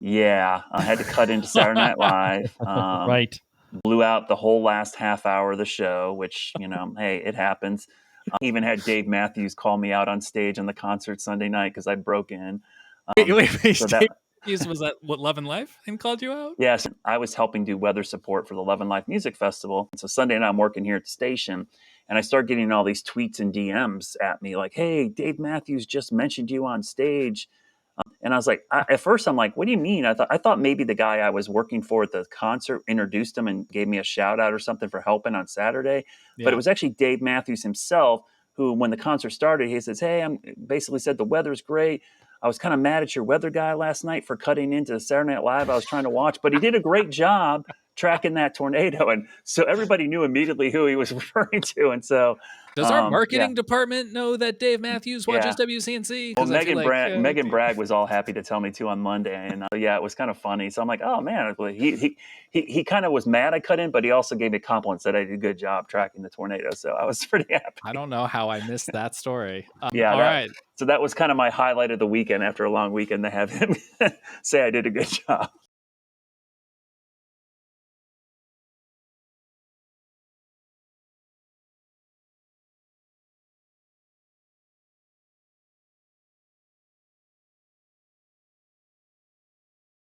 Yeah, I had to cut into Saturday Night Live. Right. Blew out the whole last half hour of the show, which, hey, it happens. Even had Dave Matthews call me out on stage on the concert Sunday night because I broke in. Wait, So that, Was that what Love and Life and called you out? yes, I was helping do weather support for the Love and Life Music Festival. So Sunday night I'm working here at the station, and I start getting all these tweets and DMs at me like, "Hey, Dave Matthews just mentioned you on stage." And I was like, at first I'm like, what do you mean? I thought maybe the guy I was working for at the concert introduced him and gave me a shout out or something for helping on Saturday. Yeah. But it was actually Dave Matthews himself who, when the concert started, he says, "Hey, I'm basically said the weather's great. I was kind of mad at your weather guy last night for cutting into Saturday Night Live. I was trying to watch, but he did a great job tracking that tornado." And so everybody knew immediately who he was referring to. And so, does our marketing department know that Dave Matthews watches WCNC? Well, Megan Bragg was all happy to tell me too on Monday, and it was kind of funny. So I'm like, oh man, he kind of was mad I cut in, but he also gave me compliments that I did a good job tracking the tornado. So I was pretty happy. I don't know how I missed that story. All right. So that was kind of my highlight of the weekend after a long weekend to have him say I did a good job.